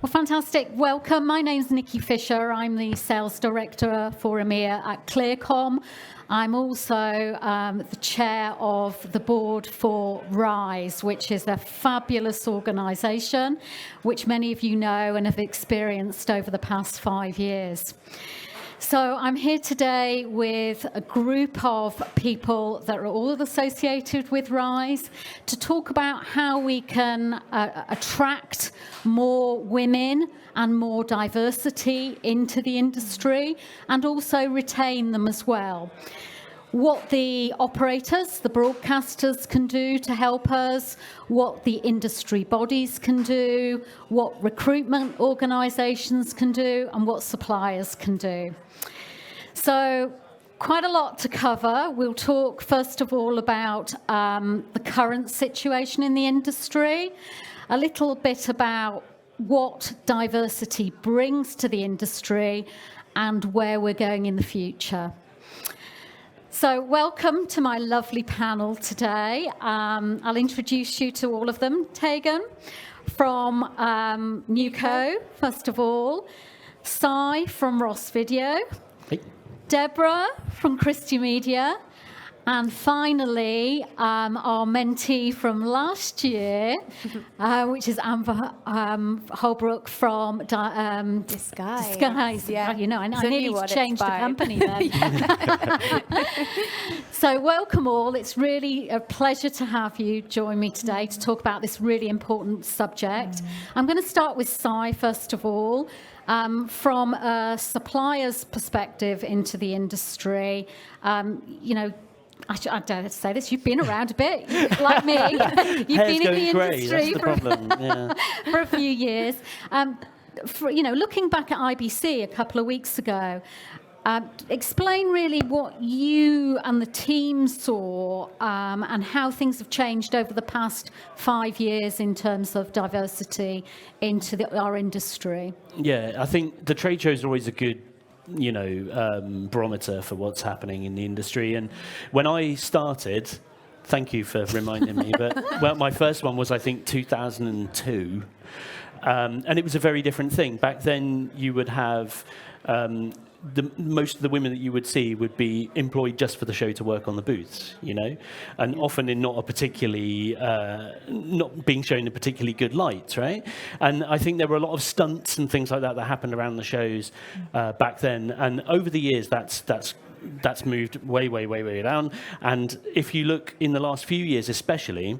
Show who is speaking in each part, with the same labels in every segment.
Speaker 1: Well, fantastic. Welcome. My name's Nicki Fisher. I'm the Sales Director for EMEA at Clearcom. I'm also the chair of the board for RISE, which is a fabulous organisation, which many of you know and have experienced over the past 5 years. So I'm here today with a group of people that are all associated with RISE to talk about how we can attract more women and more diversity into the industry and also retain them as well. What the operators, the broadcasters can do to help us, what the industry bodies can do, what recruitment organisations can do, and what suppliers can do. So quite a lot to cover. We'll talk first of all about the current situation in the industry, a little bit about what diversity brings to the industry and where we're going in the future. So welcome to my lovely panel today. I'll introduce you to all of them. Tegan from Neuco, first of all. Si from Ross Video.
Speaker 2: Hey.
Speaker 1: Deborah from Christy Media. And finally, our mentee from last year, which is Amber Holbrook from Disguise.
Speaker 3: Yeah.
Speaker 1: You know, I nearly changed the company then. So welcome all. It's really a pleasure to have you join me today to talk about this really important subject. I'm going to start with Si, first of all. From a supplier's perspective into the industry, you know, I dare to say this, you've been around a bit, like me. You've been in the industry for a few years. Looking back at IBC a couple of weeks ago, explain really what you and the team saw and how things have changed over the past 5 years in terms of diversity into our industry.
Speaker 2: Yeah, I think the trade show is always a good barometer for what's happening in the industry. And when I started, thank you for reminding me, but my first one was, I think, 2002. And it was a very different thing. Back then, you would have most of the women that you would see would be employed just for the show to work on the booths, you know, and often in not being shown in particularly good light, right? And I think there were a lot of stunts and things like that happened around the shows back then. And over the years, that's moved way down. And if you look in the last few years, especially,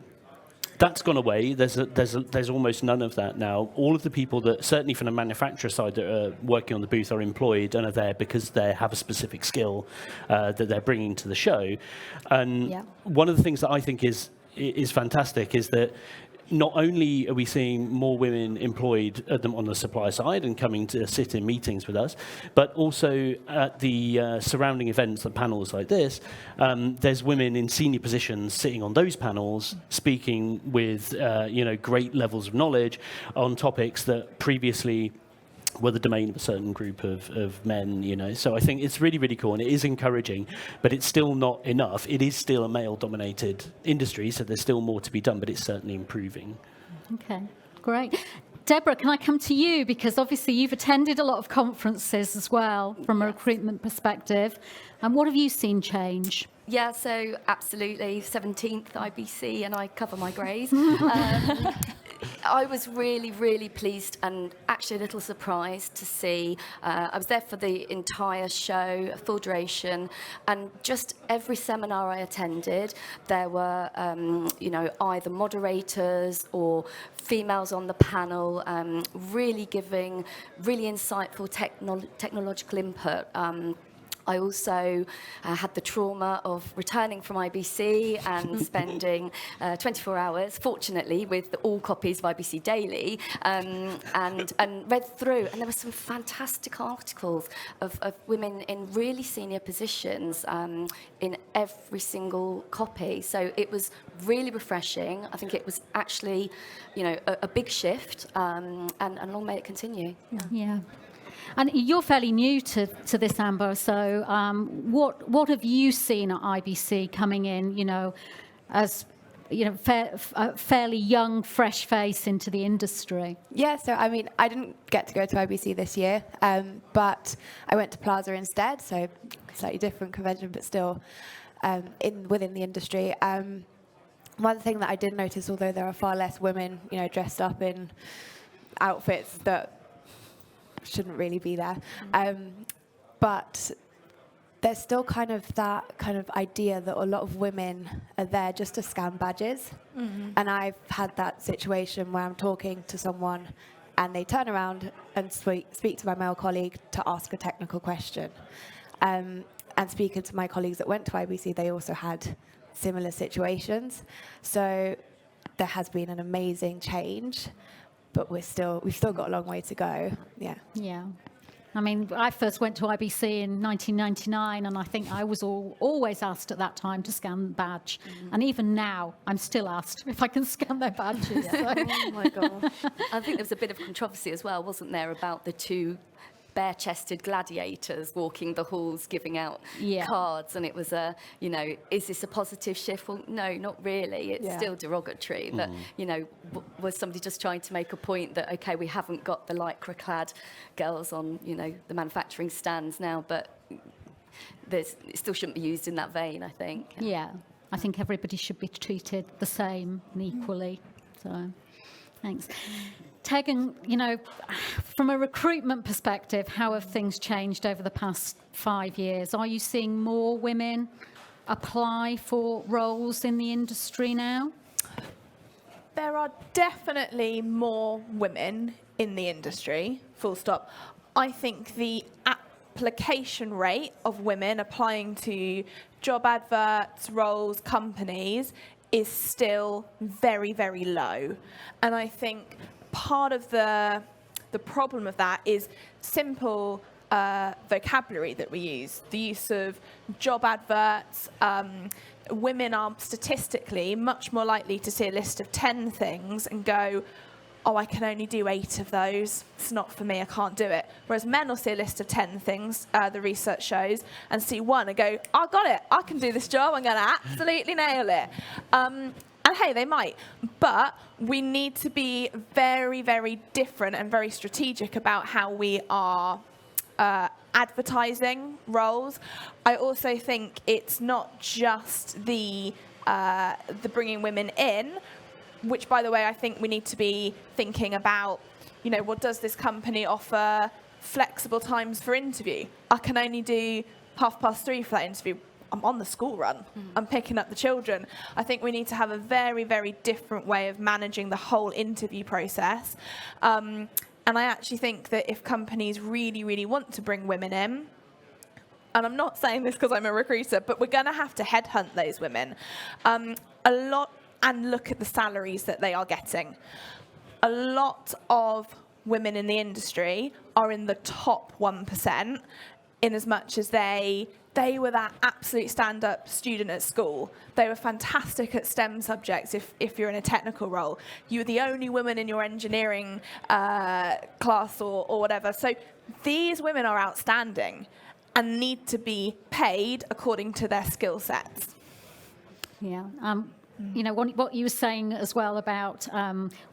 Speaker 2: that's gone away. There's almost none of that now. All of the people that, certainly from the manufacturer side, that are working on the booth are employed and are there because they have a specific skill that they're bringing to the show. And one of the things that I think is fantastic is that not only are we seeing more women employed on the supplier side and coming to sit in meetings with us, but also at the surrounding events and panels like this, there's women in senior positions sitting on those panels, speaking with great levels of knowledge on topics that previously were the domain of a certain group of men, you know. So I think it's really, really cool, and it is encouraging, but it's still not enough. It is still a male-dominated industry, so there's still more to be done, but it's certainly improving.
Speaker 1: Okay, great. Deborah, can I come to you? Because obviously you've attended a lot of conferences as well from a recruitment perspective. And what have you seen change?
Speaker 3: Yeah, so absolutely, 17th IBC, and I cover my greys. I was really, really pleased and actually a little surprised to see. I was there for the entire show, full duration, and just every seminar I attended, there were, either moderators or females on the panel, really giving really insightful technological input. I also had the trauma of returning from IBC and spending 24 hours, fortunately, with all copies of IBC Daily, and read through. And there were some fantastic articles of women in really senior positions in every single copy. So it was really refreshing. I think it was actually, a big shift, and long may it continue.
Speaker 1: Yeah. And you're fairly new to this, Amber, so what have you seen at IBC coming in, as fairly young, fresh face into the industry?
Speaker 4: Yeah, so I mean, I didn't get to go to IBC this year, but I went to Plaza instead, so slightly different convention, but still within the industry. One thing that I did notice, although there are far less women, dressed up in outfits that shouldn't really be there, but there's still kind of that kind of idea that a lot of women are there just to scan badges. Mm-hmm. And I've had that situation where I'm talking to someone and they turn around and speak to my male colleague to ask a technical question. And speaking to my colleagues that went to IBC, they also had similar situations. So there has been an amazing change, but we've still got a long way to go. Yeah.
Speaker 1: Yeah. I mean, I first went to IBC in 1999, and I think I was always asked at that time to scan the badge. Mm-hmm. And even now, I'm still asked if I can scan their badges.
Speaker 3: Yeah. So. Oh, my gosh. I think there was a bit of controversy as well, wasn't there, about the two bare-chested gladiators walking the halls giving out cards, and it was is this a positive shift? Well, no, not really. It's still derogatory, but was somebody just trying to make a point that, okay, we haven't got the lycra-clad girls on the manufacturing stands now, but it still shouldn't be used in that vein, I think.
Speaker 1: I think everybody should be treated the same and equally. So thanks. Tegan, from a recruitment perspective, how have things changed over the past 5 years? Are you seeing more women apply for roles in the industry now?
Speaker 5: There are definitely more women in the industry, full stop. I think the application rate of women applying to job adverts, roles, companies is still very, very low. And I think part of the problem of that is simple vocabulary that we use. The use of job adverts. Women are statistically much more likely to see a list of 10 things and go, oh, I can only do 8 of those. It's not for me, I can't do it. Whereas men will see a list of 10 things, the research shows, and see one and go, I got it, I can do this job, I'm going to absolutely nail it. And hey, they might, but we need to be very, very different and very strategic about how we are advertising roles. I also think it's not just the bringing women in, which, by the way, I think we need to be thinking about, what does this company offer flexible times for interview? I can only do 3:30 for that interview. I'm on the school run. I'm picking up the children. I think we need to have a very, very different way of managing the whole interview process. And I actually think that if companies really, really want to bring women in, and I'm not saying this because I'm a recruiter, but we're going to have to headhunt those women a lot and look at the salaries that they are getting. A lot of women in the industry are in the top 1%, in as much as they were that absolute stand-up student at school. They were fantastic at STEM subjects if you're in a technical role. You were the only woman in your engineering class or whatever. So these women are outstanding and need to be paid according to their skill sets.
Speaker 1: Yeah. What you were saying as well about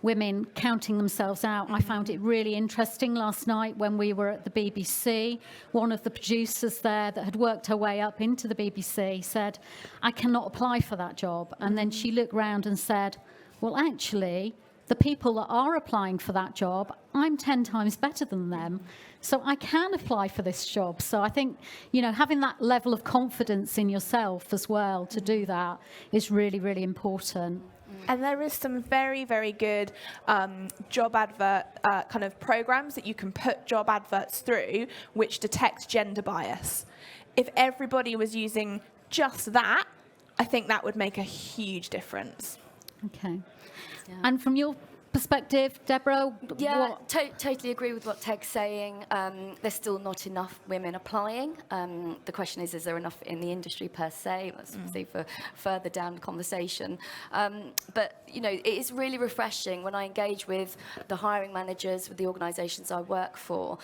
Speaker 1: women counting themselves out, I found it really interesting last night when we were at the BBC. One of the producers there that had worked her way up into the BBC said, I cannot apply for that job. And then she looked round and said, well, actually, the people that are applying for that job, I'm 10 times better than them. So I can apply for this job. So I think, having that level of confidence in yourself as well to do that is really, really important.
Speaker 5: And there is some very, very good job advert kind of programs that you can put job adverts through which detect gender bias. If everybody was using just that, I think that would make a huge difference.
Speaker 1: Okay. Yeah. And from your perspective, Deborah?
Speaker 3: Yeah, totally agree with what Teg's saying. There's still not enough women applying. The question is there enough in the industry per se? Let's see for further down the conversation. But, you know, it is really refreshing when I engage with the hiring managers, with the organisations I work for.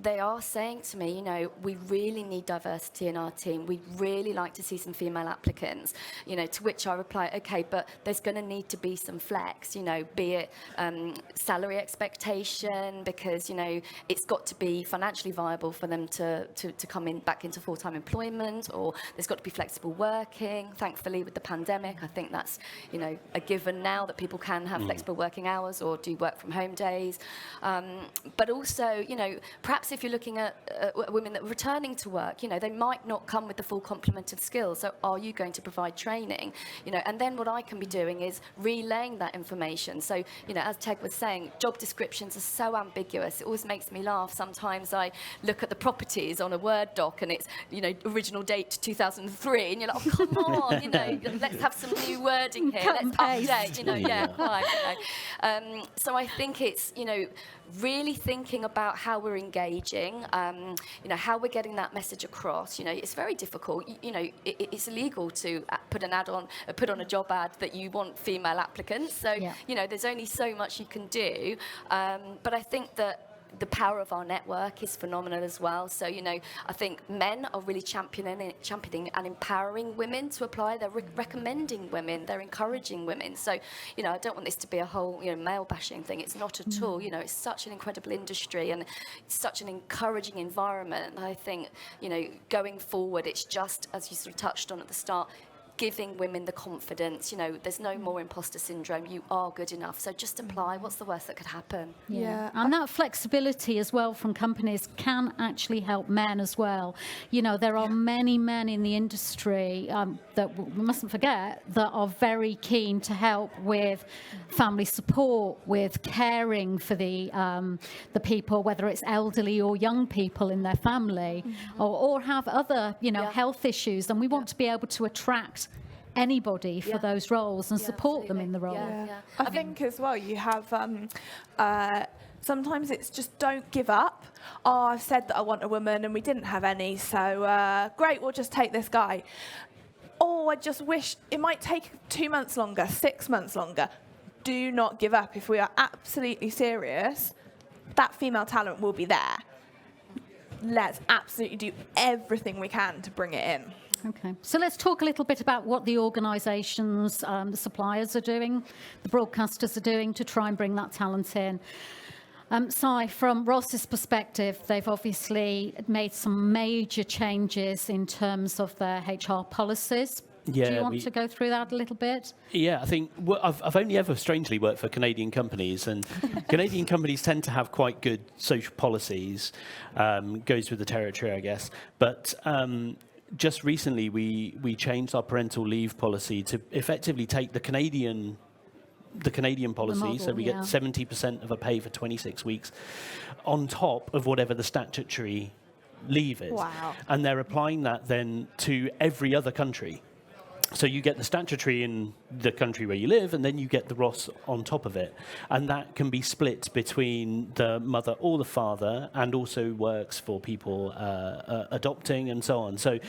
Speaker 3: They are saying to me, you know, we really need diversity in our team. We'd really like to see some female applicants, you know, to which I reply, okay, but there's going to need to be some flex, you know, be it salary expectation, because, you know, it's got to be financially viable for them to come in back into full-time employment, or there's got to be flexible working. Thankfully, with the pandemic, I think that's, you know, a given now that people can have flexible working hours or do work from home days. But also, you know, perhaps if you're looking at women that are returning to work, you know, they might not come with the full complement of skills. So are you going to provide training? You know, and then what I can be doing is relaying that information. So, you know, as Teg was saying, job descriptions are so ambiguous. It always makes me laugh. Sometimes I look at the properties on a Word doc and it's, you know, original date 2003, and you're like, oh, come on, you know, let's have some new wording here. Let's update, you know, fine. You know. So I think it's, you know, really thinking about how we're engaging, you know, how we're getting that message across. You know, it's very difficult. You know, it's illegal to put on a job ad that you want female applicants. So, you know, there's only so much you can do. But I think that the power of our network is phenomenal as well. So, you know, I think men are really championing and empowering women to apply. They're recommending women. They're encouraging women. So, you know, I don't want this to be a whole, you know, male bashing thing. It's not at all. You know, it's such an incredible industry and it's such an encouraging environment. And I think, you know, going forward, it's just, as you sort of touched on at the start, giving women the confidence. You know, there's no more imposter syndrome. You are good enough. So just apply. What's the worst that could happen?
Speaker 1: Yeah. And that flexibility as well from companies can actually help men as well. You know, there are many men in the industry that we mustn't forget that are very keen to help with family support, with caring for the people, whether it's elderly or young people in their family, or have other, you know, health issues. And we want to be able to attract anybody for those roles and support them in the role.
Speaker 5: I think as well you have sometimes it's just don't give up. Oh, I've said that I want a woman and we didn't have any, so great, we'll just take this guy. Oh, I just wish it might take 2 months longer, 6 months longer. Do not give up. If we are absolutely serious, that female talent will be there. Let's absolutely do everything we can to bring it in.
Speaker 1: Okay, so let's talk a little bit about what the organisations, the suppliers are doing, the broadcasters are doing to try and bring that talent in. Si, from Ross's perspective, they've obviously made some major changes in terms of their HR policies.
Speaker 2: Yeah,
Speaker 1: do you want to go through that a little bit?
Speaker 2: Yeah, I think I've only ever strangely worked for Canadian companies, and Canadian companies tend to have quite good social policies. Goes with the territory, I guess. But just recently, we changed our parental leave policy to effectively take the Canadian policy,
Speaker 1: model,
Speaker 2: so we get 70% of a pay for 26 weeks on top of whatever the statutory leave is.
Speaker 5: Wow.
Speaker 2: And they're applying that then to every other country. So you get the statutory in the country where you live, and then you get the Ross on top of it. And that can be split between the mother or the father, and also works for people adopting and so on. So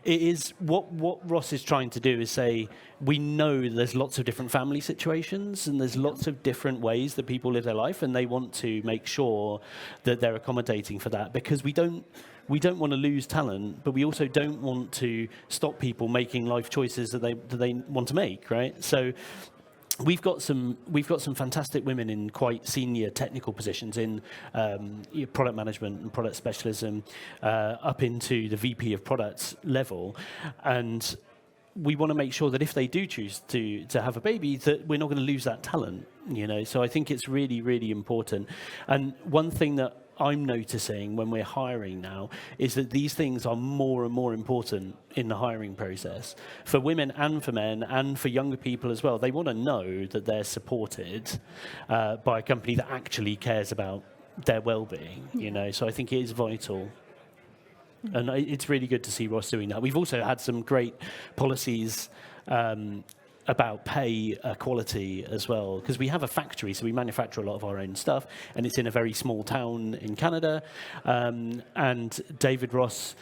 Speaker 2: it is what Ross is trying to do is say, we know there's lots of different family situations and there's lots of different ways that people live their life, and they want to make sure that they're accommodating for that, because we don't want to lose talent, but we also don't want to stop people making life choices that they want to make, right? So we've got some fantastic women in quite senior technical positions in product management and product specialism, up into the VP of products level, and we want to make sure that if they do choose to have a baby, that we're not going to lose that talent, you know. So I think it's really, really important. And one thing that I'm noticing when we're hiring now is that these things are more and more important in the hiring process for women and for men and for younger people as well. They want to know that they're supported by a company that actually cares about their well-being, you know. So I think it is vital. And it's really good to see Ross doing that. We've also had some great policies about pay quality as well, because we have a factory, so we manufacture a lot of our own stuff, and it's in a very small town in Canada. And David Ross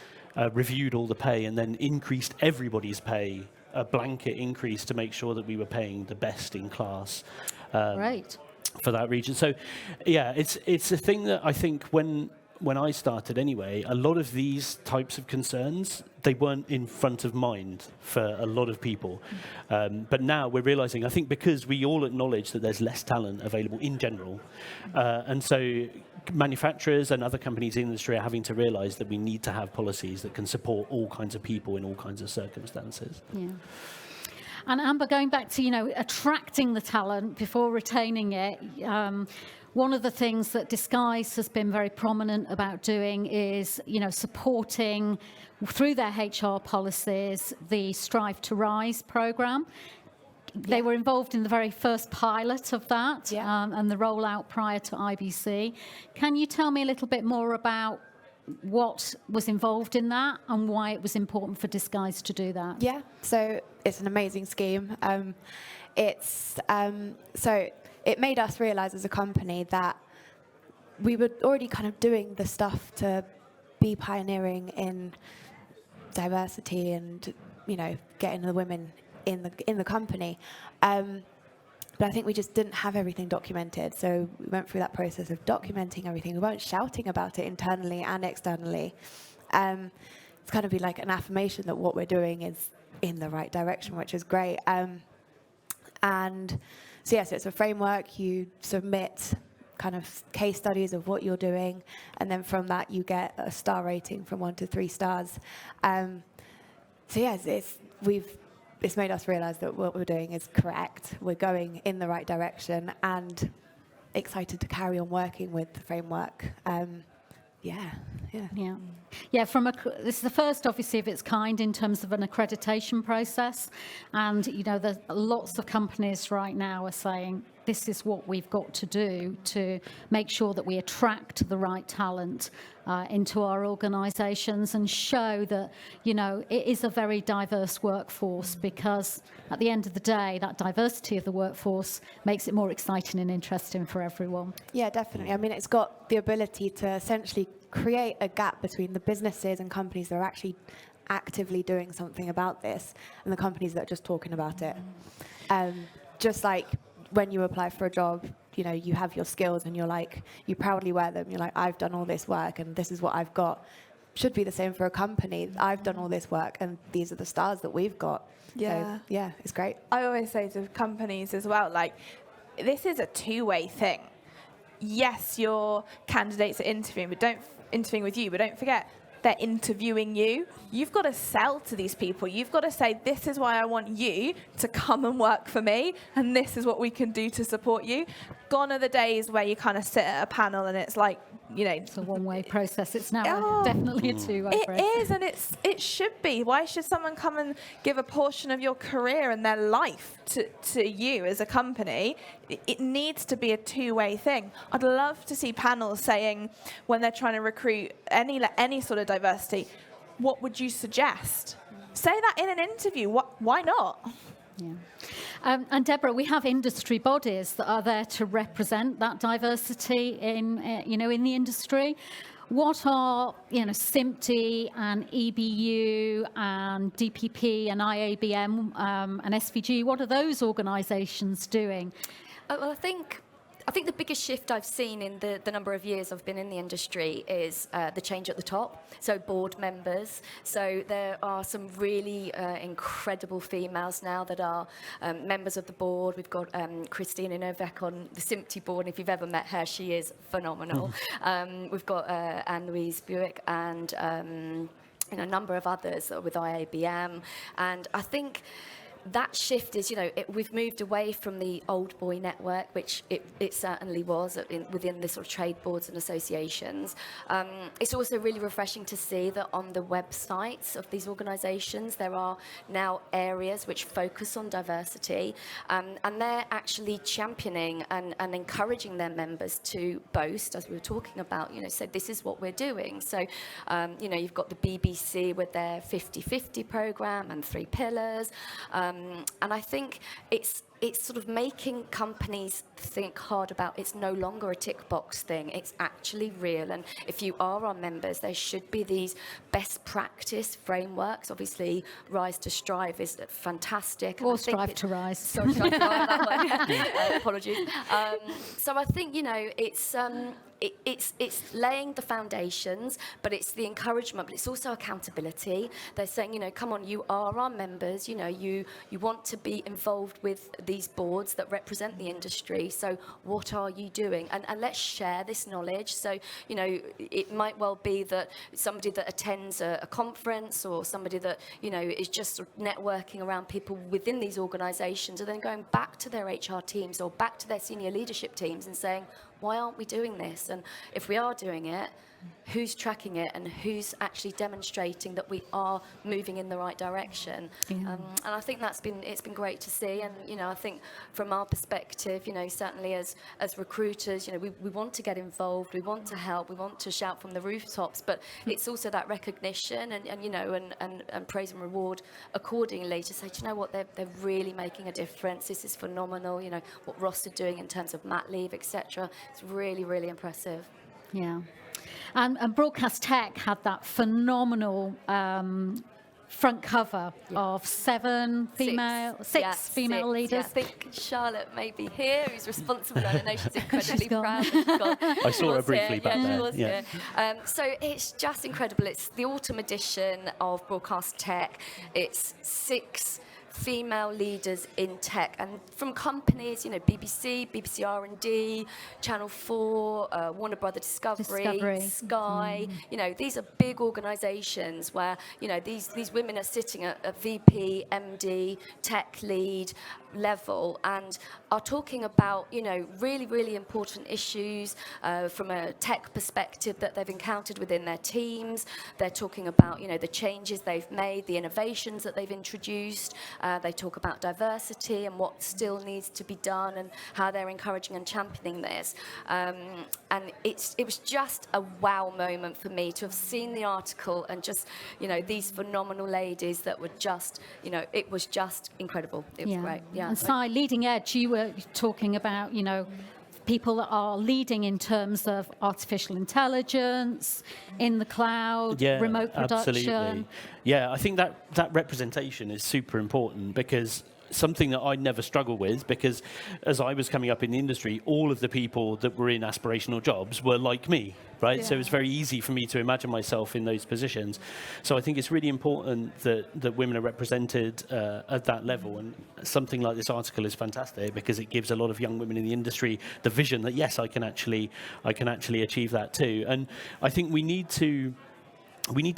Speaker 2: reviewed all the pay and then increased everybody's pay, a blanket increase, to make sure that we were paying the best in class.
Speaker 1: Right.
Speaker 2: For that region. So, yeah, it's a thing that I think when I started anyway, a lot of these types of concerns, they weren't in front of mind for a lot of people. But now we're realizing, I think because we all acknowledge that there's less talent available in general, and so manufacturers and other companies in the industry are having to realize that we need to have policies that can support all kinds of people in all kinds of circumstances.
Speaker 1: Yeah. And Amber, going back to, attracting the talent before retaining it, one of the things that Disguise has been very prominent about doing is, supporting through their HR policies the Strive to Rise program. They were involved in the very first pilot of that and the rollout prior to IBC. Can you tell me a little bit more about what was involved in that and why it was important for Disguise to do that?
Speaker 4: Yeah, so it's an amazing scheme. So it made us realise as a company that we were already kind of doing the stuff to be pioneering in diversity and, getting the women in the company. But I think we just didn't have everything documented. So we went through that process of documenting everything. We weren't shouting about it internally and externally. It's kind of been like an affirmation that what we're doing is in the right direction, which is great. And so, so it's a framework. You submit kind of case studies of what you're doing. And then from that, you get a star rating from 1 to 3 stars. It's made us realise that what we're doing is correct. We're going in the right direction and excited to carry on working with the framework. This is the first, obviously, of its kind in terms of an accreditation process. And, there's lots of companies right now are saying, this is what we've got to do to make sure that we attract the right talent into our organisations and show that, it is a very diverse workforce, because at the end of the day, that diversity of the workforce makes it more exciting and interesting for everyone. Yeah, definitely. I mean, it's got the ability to essentially create a gap between the businesses and companies that are actually actively doing something about this and the companies that are just talking about it. Just like when you apply for a job, you have your skills and you proudly wear them. You're like, I've done all this work and this is what I've got. Should be the same for a company. I've done all this work and these are the stars that we've got.
Speaker 5: Yeah.
Speaker 4: So, it's great.
Speaker 5: I always say to companies as well, this is a two-way thing. Yes, your candidates are interviewing with you, but don't forget, they're interviewing you. You've got to sell to these people. You've got to say, this is why I want you to come and work for me, and this is what we can do to support you. Gone are the days where you kind of sit at a panel and it's like,
Speaker 1: It's a one-way process. It's now definitely a two-way process.
Speaker 5: It is, and it should be. Why should someone come and give a portion of your career and their life to you as a company? It needs to be a two-way thing. I'd love to see panels saying, when they're trying to recruit any sort of diversity, what would you suggest? Say that in an interview. Why not?
Speaker 1: Yeah. And Deborah, we have industry bodies that are there to represent that diversity in the industry. What are, SIMPTE and EBU and DPP and IABM and SVG, what are those organisations doing?
Speaker 3: Well, I think the biggest shift I've seen in the number of years I've been in the industry is the change at the top, so board members. So there are some really incredible females now that are members of the board. We've got Christy and Novek on the SIMPTE board, and if you've ever met her, she is phenomenal. We've got Anne-Louise Buick and a number of others with IABM. And I think that shift is, we've moved away from the old boy network, which it certainly was within the sort of trade boards and associations. It's also really refreshing to see that on the websites of these organisations, there are now areas which focus on diversity, and they're actually championing and encouraging their members to boast, as we were talking about, so this is what we're doing. So, you've got the BBC with their 50-50 programme and 3 pillars. And I think it's sort of making companies think hard about it's no longer a tick box thing. It's actually real. And if you are our members, there should be these best practice frameworks. Obviously, Rise to Strive is fantastic.
Speaker 1: Or Strive to Rise.
Speaker 3: Sorry, Strive to Rise, that way. Apologies. So I think, it's laying the foundations, but it's the encouragement, but it's also accountability. They're saying, come on, you are our members, you want to be involved with these boards that represent the industry, so what are you doing? And let's share this knowledge. So, it might well be that somebody that attends a conference or somebody that, is just sort of networking around people within these organisations are then going back to their HR teams or back to their senior leadership teams and saying, why aren't we doing this? And if we are doing it, who's tracking it and who's actually demonstrating that we are moving in the right direction? And I think it's been great to see. And I think from our perspective, certainly as recruiters, we want to get involved, we want to help, we want to shout from the rooftops, but it's also that recognition and praise and reward accordingly to say, do you know what, they're really making a difference. This is phenomenal. What Ross are doing in terms of mat leave, etc. It's really, really impressive.
Speaker 1: Yeah. And Broadcast Tech had that phenomenal front cover of six female leaders.
Speaker 3: Yeah. I think Charlotte may be here, who's responsible. I know she's incredibly proud.
Speaker 2: I saw her briefly back there.
Speaker 3: She was here. So it's just incredible. It's the autumn edition of Broadcast Tech. It's 6 female leaders in tech, and from companies, BBC R&D, Channel 4, Warner Brother Discovery. Sky. These are big organisations where these women are sitting at a VP, MD, tech lead level and are talking about really, really important issues from a tech perspective that they've encountered within their teams. They're talking about the changes they've made, the innovations that they've introduced. They talk about diversity and what still needs to be done and how they're encouraging and championing this. And it was just a wow moment for me to have seen the article and just, these phenomenal ladies that were just, it was just incredible. It was great. Yeah.
Speaker 1: And Si, leading edge, you were talking about, people that are leading in terms of artificial intelligence, in the cloud, remote production.
Speaker 2: Absolutely. Yeah, I think that representation is super important because something that I never struggled with, because as I was coming up in the industry, all of the people that were in aspirational jobs were like me, right? So it was very easy for me to imagine myself in those positions. So I think it's really important that women are represented at that level, and something like this article is fantastic because it gives a lot of young women in the industry the vision that yes, I can actually achieve that too. And I think we need to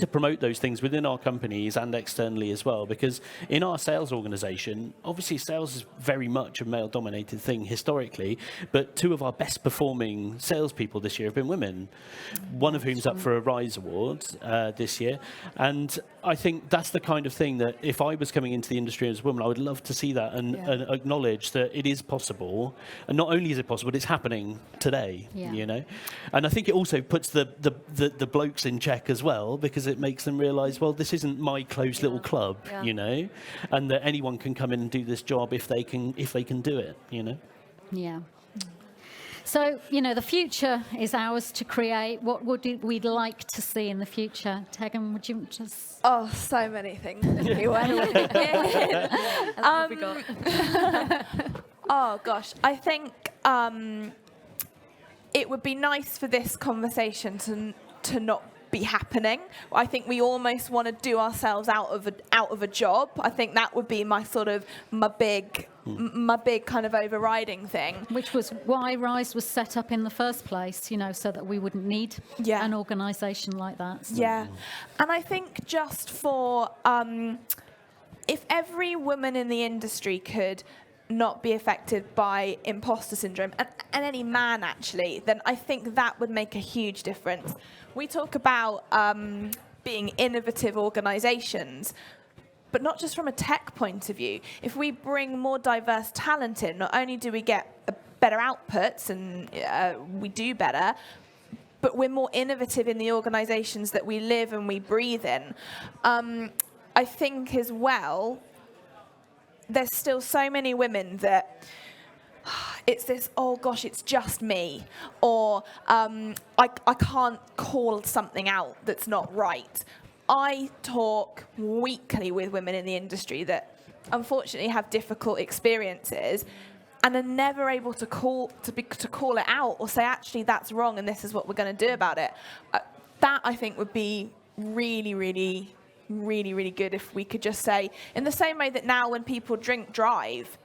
Speaker 2: promote those things within our companies and externally as well, because in our sales organization, obviously sales is very much a male-dominated thing historically, but 2 of our best performing salespeople this year have been women, one of whom's up for a Rise Award this year. And I think that's the kind of thing that if I was coming into the industry as a woman, I would love to see that and acknowledge that it is possible. And not only is it possible, but it's happening today, And I think it also puts the blokes in check as well, because it makes them realise, well, this isn't my closed little club, and that anyone can come in and do this job if they can do it,
Speaker 1: Yeah. So, the future is ours to create. What would we'd like to see in the future? Tegan, would you just...
Speaker 5: Oh, so many things. Oh, gosh. I think it would be nice for this conversation to not be happening. I think we almost want to do ourselves out of a job. I think that would be my big kind of overriding thing.
Speaker 1: Which was why Rise was set up in the first place, so that we wouldn't need an organisation like that. So.
Speaker 5: Yeah, and I think just for if every woman in the industry could not be affected by imposter syndrome, and any man actually, then I think that would make a huge difference. We talk about being innovative organisations, but not just from a tech point of view. If we bring more diverse talent in, not only do we get better outputs and we do better, but we're more innovative in the organisations that we live and we breathe in. I think as well, there's still so many women that it's this, oh gosh, it's just me, or I can't call something out that's not right. I talk weekly with women in the industry that unfortunately have difficult experiences and are never able to call it out or say, actually, that's wrong and this is what we're going to do about it. That, I think, would be really, really, really, really good if we could just say, in the same way that now when people drink drive,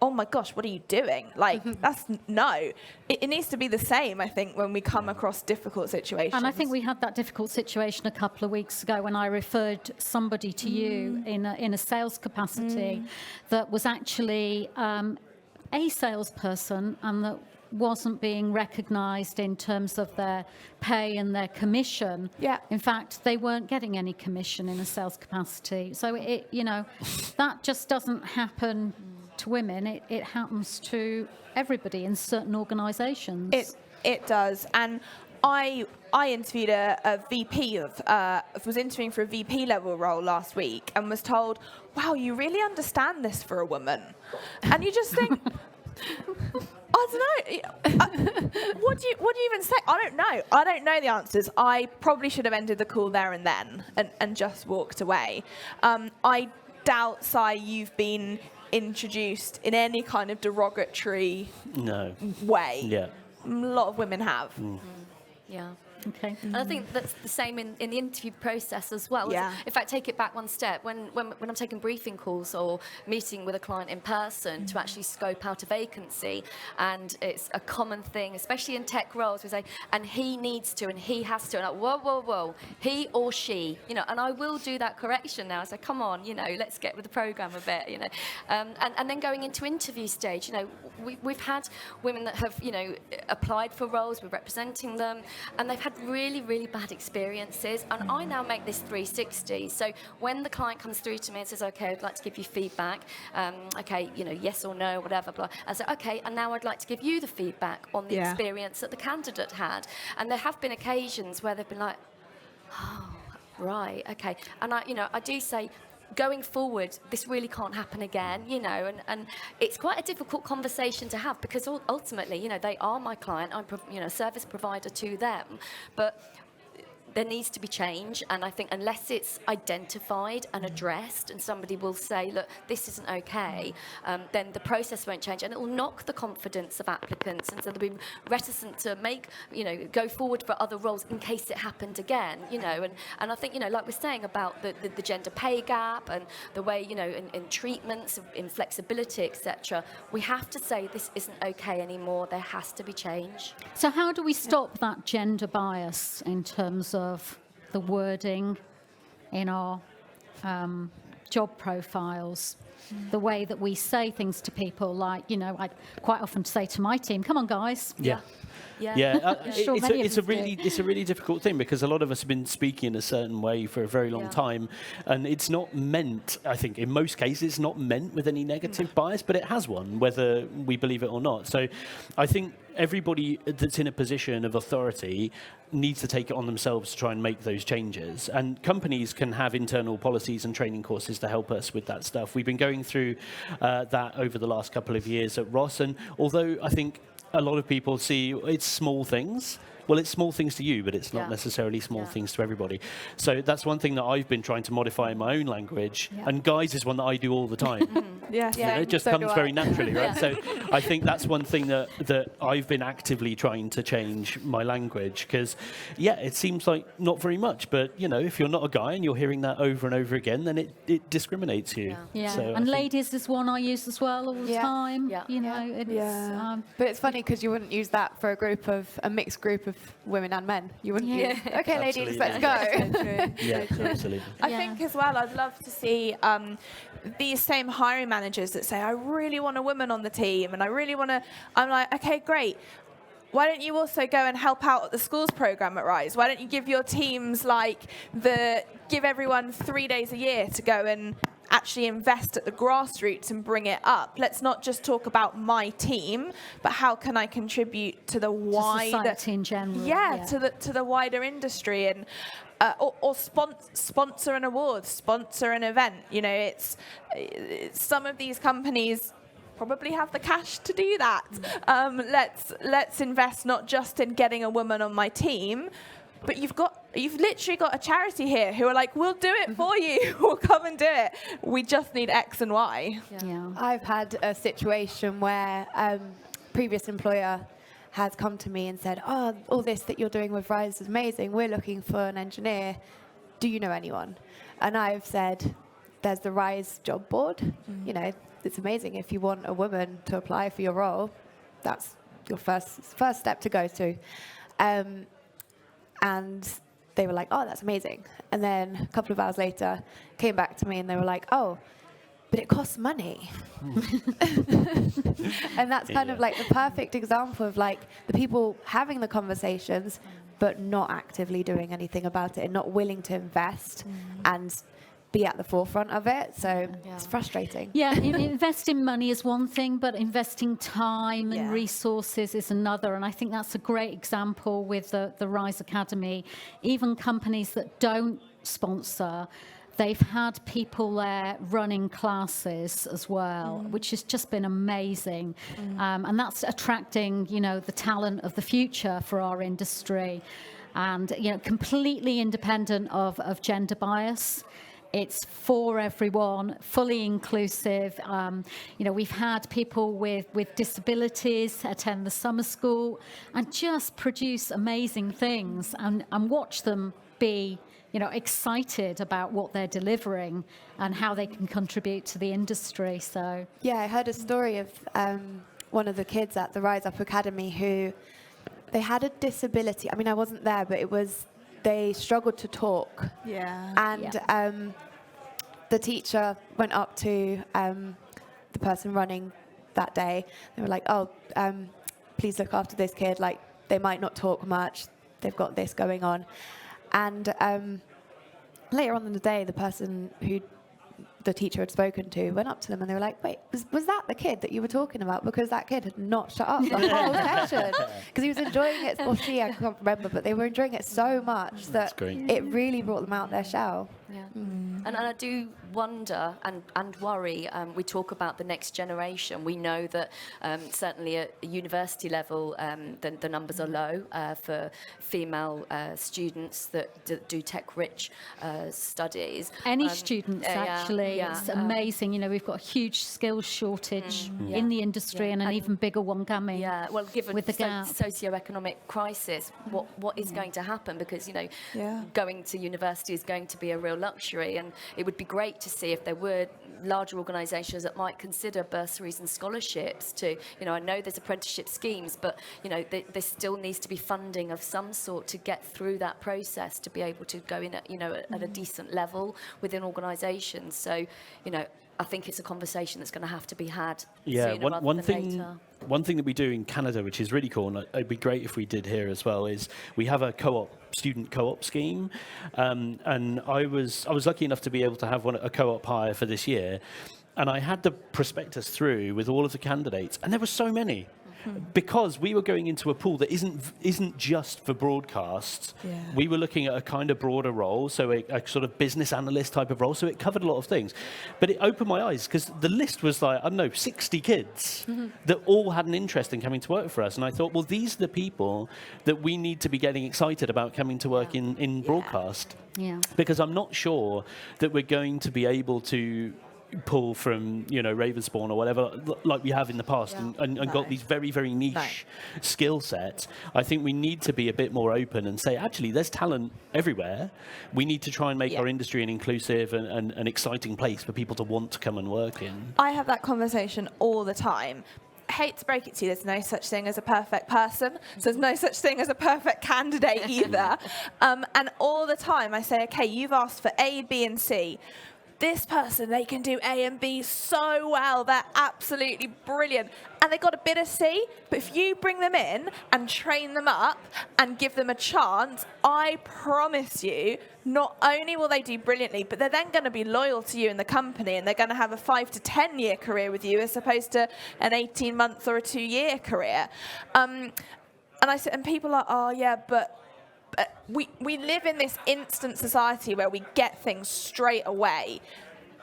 Speaker 5: oh my gosh, what are you doing? Like, that's no. It needs to be the same, I think, when we come across difficult situations.
Speaker 1: And I think we had that difficult situation a couple of weeks ago when I referred somebody to you in a sales capacity that was actually a salesperson and that wasn't being recognised in terms of their pay and their commission.
Speaker 4: Yeah.
Speaker 1: In fact, they weren't getting any commission in a sales capacity. So that just doesn't happen to women. It happens to everybody in certain organisations.
Speaker 5: It does. And I interviewed a VP was interviewing for a VP level role last week and was told, wow, you really understand this for a woman. And you just think, I don't know. What do you even say? I don't know. I don't know the answers. I probably should have ended the call there and then and just walked away. I doubt, Si, you've been introduced in any kind of derogatory way.
Speaker 2: Yeah.
Speaker 5: A lot of women have.
Speaker 3: Yeah.
Speaker 1: Okay.
Speaker 3: And I think that's the same in the interview process as well.
Speaker 5: Yeah.
Speaker 3: In fact, take it back one step. When I'm taking briefing calls or meeting with a client in person to actually scope out a vacancy, and it's a common thing, especially in tech roles, we say, and he needs to, and he has to, and like, whoa, he or she, and I will do that correction now. I say, come on, let's get with the program a bit, and then going into interview stage, we've had women that have, applied for roles, we're representing them, and they've had really, really bad experiences, and I now make this 360. So when the client comes through to me and says, okay, I'd like to give you feedback, yes or no, whatever, blah, I say, okay, and now I'd like to give you the feedback on the experience that the candidate had. And there have been occasions where they've been like, oh, right, okay. And I do say, going forward, this really can't happen again, and it's quite a difficult conversation to have because ultimately, they are my client. I'm, a service provider to them, but there needs to be change, and I think unless it's identified and addressed and somebody will say, look, this isn't okay, then the process won't change, and it will knock the confidence of applicants, and so they'll be reticent to go forward for other roles in case it happened again, and I think, like we're saying about the gender pay gap and the way, in treatments, in flexibility, etc., we have to say this isn't okay anymore, there has to be change.
Speaker 1: So how do we stop that gender bias in terms of the wording in our job profiles, the way that we say things to people, like, I quite often say to my team, come on, guys.
Speaker 3: Yeah.
Speaker 1: Sure,
Speaker 2: it's a really difficult thing because a lot of us have been speaking in a certain way for a very long time, and it's not meant, I think in most cases, it's not meant with any negative bias, but it has one, whether we believe it or not. So I think everybody that's in a position of authority needs to take it on themselves to try and make those changes. And companies can have internal policies and training courses to help us with that stuff. We've been going through that over the last couple of years at Ross, and although I think a lot of people see it's small things. Well, it's small things to you, but it's not necessarily small things to everybody. So that's one thing that I've been trying to modify in my own language. Yeah. And guys is one that I do all the time. It just comes very naturally, right? So I think that's one thing that I've been actively trying to change my language because, it seems like not very much. But, if you're not a guy and you're hearing that over and over again, then it discriminates you.
Speaker 1: Yeah.
Speaker 2: So
Speaker 1: and ladies is one I use as well all the time.
Speaker 4: Yeah. But it's funny because you wouldn't use that for a mixed group of women and men. You wouldn't use, okay, ladies, let's go.
Speaker 2: Absolutely.
Speaker 5: I think as well, I'd love to see these same hiring managers that say, I really want a woman on the team and I really want to, I'm like, okay, great. Why don't you also go and help out at the schools program at Rise? Why don't you give your teams give everyone 3 days a year to go and actually invest at the grassroots and bring it up. Let's not just talk about my team, but how can I contribute to the wider
Speaker 1: society in general.
Speaker 5: to the wider industry, and or sponsor an award, sponsor an event. You know, it's some of these companies probably have the cash to do that. Let's invest not just in getting a woman on my team, but you've literally got a charity here who are like, we'll do it for you. We'll come and do it. We just need X and Y.
Speaker 1: Yeah.
Speaker 4: I've had a situation where previous employer has come to me and said, oh, all this that you're doing with Rise is amazing. We're looking for an engineer. Do you know anyone? And I've said, there's the Rise job board. You know, it's amazing. If you want a woman to apply for your role, that's your first step to go to. And they were like, oh, that's amazing. And then a couple of hours later, came back to me and they were like, oh, but it costs money. And that's kind of like the perfect example of like the people having the conversations, but not actively doing anything about it and not willing to invest and be at the forefront of it. So it's frustrating.
Speaker 1: Yeah, investing money is one thing, but investing time and resources is another. And I think that's a great example with the Rise Academy. Even companies that don't sponsor, they've had people there running classes as well, which has just been amazing. And that's attracting, you know, the talent of the future for our industry. And, you know, completely independent of gender bias. It's for everyone, fully inclusive. You know, we've had people with disabilities attend the summer school and just produce amazing things and watch them be, you know, excited about what they're delivering and how they can contribute to the industry. So
Speaker 4: yeah, I heard a story of one of the kids at the Rise Up Academy who they had a disability. I mean, I wasn't there, but it was, they struggled to talk. And the teacher went up to the person running that day. They were like, oh, please look after this kid. Like, they might not talk much. They've got this going on. And later on in the day, the person who the teacher had spoken to went up to them and they were like, wait, was that the kid that you were talking about? Because that kid had not shut up the whole session. Because he was enjoying it, or she, I can't remember, but they were enjoying it so much that it really brought them out their shell.
Speaker 3: Yeah. And I do wonder and worry. We talk about the next generation. We know that certainly at university level, the numbers are low for female students that do tech-rich studies.
Speaker 1: Any students, actually. It's amazing. You know, we've got a huge skills shortage in the industry and an even bigger one coming.
Speaker 3: Yeah, well, given
Speaker 1: with the gap.
Speaker 3: socio-economic crisis, what is going to happen? Because, you know, going to university is going to be a real luxury, and it would be great to see if there were larger organisations that might consider bursaries and scholarships to, you know, I know there's apprenticeship schemes, but, you know, there still needs to be funding of some sort to get through that process to be able to go in at, you know, at a decent level within organisations. So, you know, I think it's a conversation that's going to have to be had sooner rather than later.
Speaker 2: One thing that we do in Canada, which is really cool, and it'd be great if we did here as well, is we have a student co-op scheme, and I was lucky enough to be able to have a co-op hire for this year, and I had the prospectus through with all of the candidates, and there were so many. Because we were going into a pool that isn't just for broadcasts. We were looking at a kind of broader role, so a sort of business analyst type of role, so it covered a lot of things. But it opened my eyes, because the list was like, I don't know, 60 kids that all had an interest in coming to work for us. And I thought, well, these are the people that we need to be getting excited about coming to work in broadcast. Because I'm not sure that we're going to be able to pull from, you know, Ravensbourne or whatever, like we have in the past, and got these very, very niche skill sets. I think we need to be a bit more open and say, actually, there's talent everywhere. We need to try and make our industry an inclusive and an exciting place for people to want to come and work in.
Speaker 5: I have that conversation all the time. Hate to break it to you, there's no such thing as a perfect person, so there's no such thing as a perfect candidate either. And all the time I say, okay, you've asked for A, B, and C. this person, they can do A and B so well. They're absolutely brilliant. And they got a bit of C, but if you bring them in and train them up and give them a chance, I promise you, not only will they do brilliantly, but they're then going to be loyal to you in the company, and they're going to have a 5 to 10 year career with you as opposed to an 18-month or a 2-year career. And people are, oh yeah, but we live in this instant society where we get things straight away,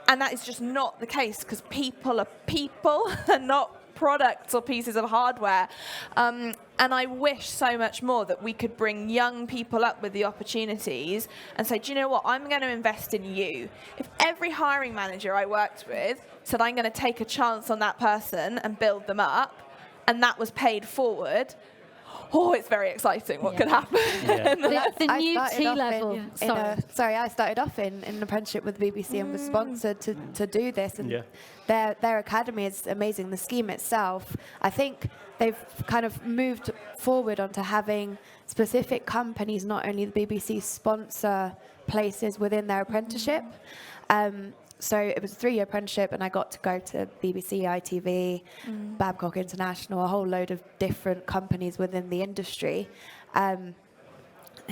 Speaker 5: and that is just not the case, because people are people and not products or pieces of hardware. And I wish so much more that we could bring young people up with the opportunities and say, do you know what, I'm going to invest in you. If every hiring manager I worked with said, I'm going to take a chance on that person and build them up, and that was paid forward, oh, it's very exciting what could happen.
Speaker 2: Yeah.
Speaker 1: The new T-level.
Speaker 4: I started off in an apprenticeship with the BBC and was sponsored to do this. And their academy is amazing. The scheme itself, I think they've kind of moved forward onto having specific companies, not only the BBC, sponsor places within their apprenticeship. So it was a 3-year apprenticeship, and I got to go to BBC, ITV, Babcock International, a whole load of different companies within the industry. And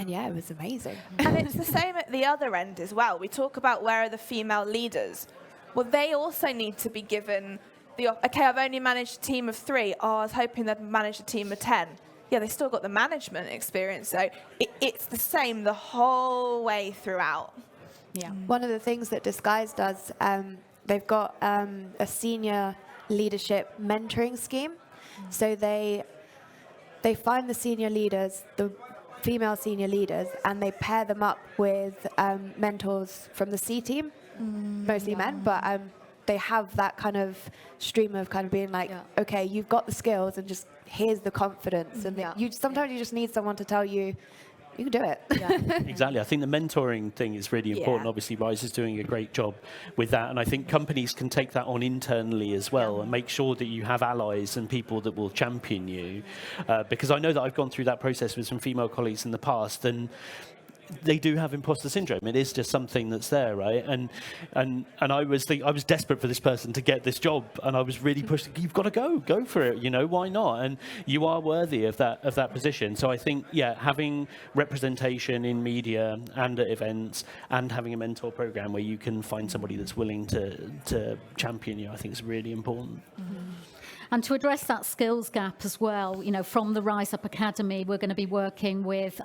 Speaker 4: yeah, it was amazing.
Speaker 5: And it's the same at the other end as well. We talk about where are the female leaders. Well, they also need to be given the, okay, I've only managed a team of 3. Oh, I was hoping they'd manage a team of 10. Yeah, they still got the management experience. So it's the same the whole way throughout.
Speaker 1: Yeah.
Speaker 4: One of the things that Disguise does, they've got a senior leadership mentoring scheme. So they find the senior leaders, the female senior leaders, and they pair them up with mentors from the C team, mostly men, but they have that kind of stream of kind of being like, okay, you've got the skills, and just here's the confidence. And sometimes you just need someone to tell you, you can do it.
Speaker 2: Exactly. I think the mentoring thing is really important. Obviously, Rise is doing a great job with that. And I think companies can take that on internally as well and make sure that you have allies and people that will champion you. Because I know that I've gone through that process with some female colleagues in the past, and they do have imposter syndrome. It is just something that's there, right? And I was desperate for this person to get this job, and I was really pushing. You've got to go for it. You know, why not? And you are worthy of that position. So I think, having representation in media and at events, and having a mentor program where you can find somebody that's willing to champion you, I think is really important.
Speaker 1: And to address that skills gap as well, from the Rise Up Academy, we're going to be working with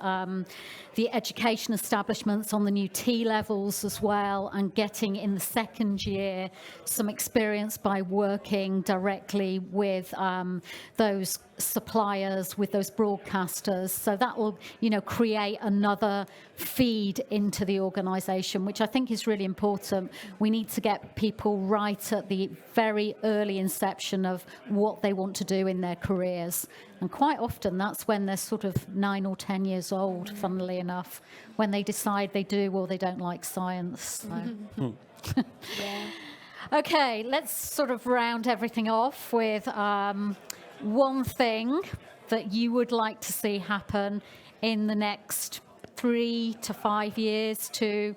Speaker 1: the education establishments on the new T levels as well, and getting in the second year some experience by working directly with those suppliers, with those broadcasters. So that will, create another feed into the organisation, which I think is really important. We need to get people right at the very early inception of what they want to do in their careers. And quite often that's when they're sort of 9 or 10 years old, funnily enough, when they decide they do or they don't like science. So. Okay, let's sort of round everything off with one thing that you would like to see happen in the next 3 to 5 years to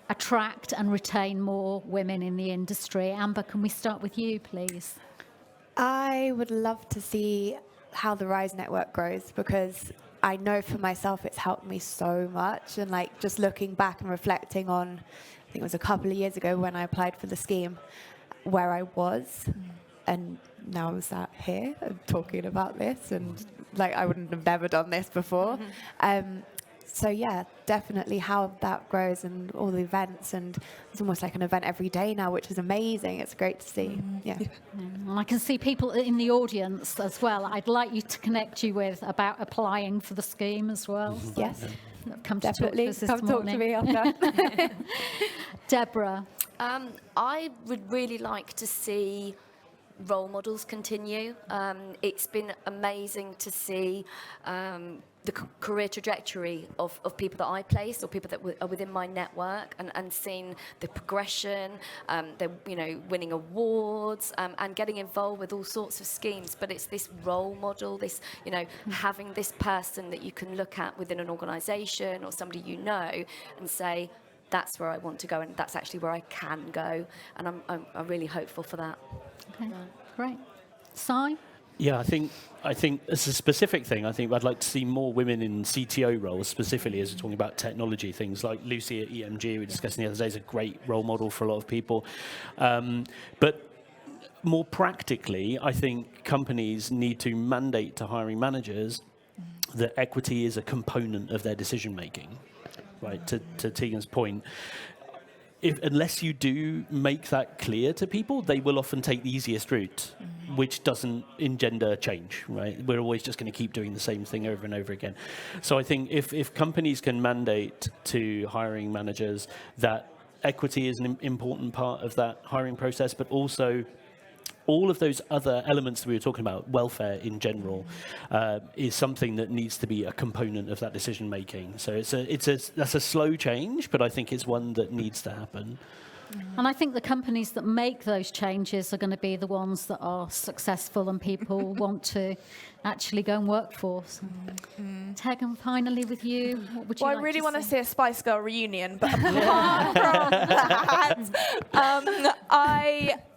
Speaker 1: attract and retain more women in the industry. Amber, can we start with you, please?
Speaker 4: I would love to see how the Rise network grows, because I know for myself it's helped me so much. And just looking back and reflecting on, I think it was a couple of years ago when I applied for the scheme, where I was, and now I'm sat here and talking about this, and I wouldn't have never done this before. So yeah, definitely how that grows, and all the events, and it's almost like an event every day now, which is amazing. It's great to see.
Speaker 1: I can see people in the audience as well. I'd like you to connect you with about applying for the scheme as well. So
Speaker 4: Yes,
Speaker 1: come
Speaker 4: definitely.
Speaker 1: To
Speaker 4: Come talk to me after.
Speaker 1: Deborah.
Speaker 3: I would really like to see role models continue. It's been amazing to see the career trajectory of people that I place, or people that are within my network, and seeing the progression. They're winning awards and getting involved with all sorts of schemes. But it's this role model, this having this person that you can look at within an organisation or somebody and say, that's where I want to go, and that's actually where I can go, and I'm really hopeful for that.
Speaker 1: Okay, great. Si?
Speaker 2: Yeah, I think as a specific thing, I think I'd like to see more women in CTO roles, specifically as we're talking about technology things like Lucy at EMG, we were discussing the other day, is a great role model for a lot of people. But more practically, I think companies need to mandate to hiring managers that equity is a component of their decision making, right? To Tegan's point. Unless you do make that clear to people, they will often take the easiest route, which doesn't engender change, right? We're always just going to keep doing the same thing over and over again. So I think if companies can mandate to hiring managers that equity is an important part of that hiring process, but also all of those other elements that we were talking about, welfare in general, is something that needs to be a component of that decision making. So that's a slow change, but I think it's one that needs to happen.
Speaker 1: And I think the companies that make those changes are going to be the ones that are successful and people want to actually go and work for. So. Tegan, finally with you, what would you like
Speaker 5: I really
Speaker 1: to
Speaker 5: want to
Speaker 1: say?
Speaker 5: see a Spice Girl reunion, but apart from that,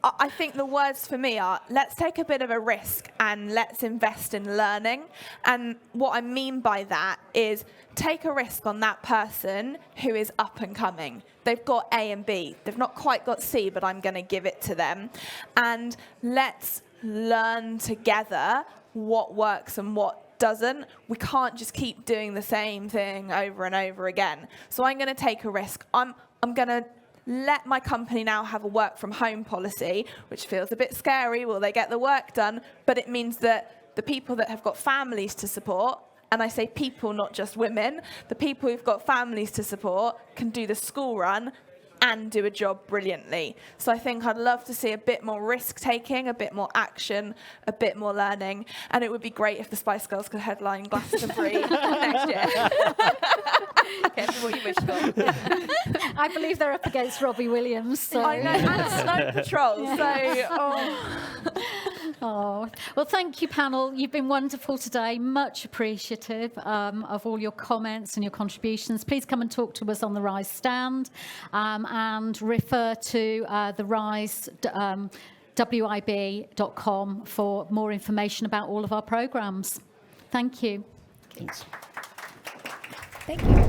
Speaker 5: I think the words for me are, let's take a bit of a risk and let's invest in learning. And what I mean by that is take a risk on that person who is up and coming. They've got A and B. They've not quite got C, but I'm going to give it to them. And let's learn together what works and what doesn't. We can't just keep doing the same thing over and over again. So I'm going to take a risk. I'm going to let my company now have a work from home policy, which feels a bit scary. Will they get the work done? But it means that the people that have got families to support, and I say people, not just women, the people who've got families to support can do the school run and do a job brilliantly. So I think I'd love to see a bit more risk-taking, a bit more action, a bit more learning, and it would be great if the Spice Girls could headline Glastonbury next year.
Speaker 3: Careful what you wish for.
Speaker 1: I believe they're up against Robbie Williams. So.
Speaker 5: I know, and Snow Patrol, so...
Speaker 1: Oh, well, thank you, panel. You've been wonderful today. Much appreciative of all your comments and your contributions. Please come and talk to us on the Rise stand and refer to the Rise wib.com for more information about all of our programmes. Thank you.
Speaker 2: Thanks.
Speaker 4: Thank you.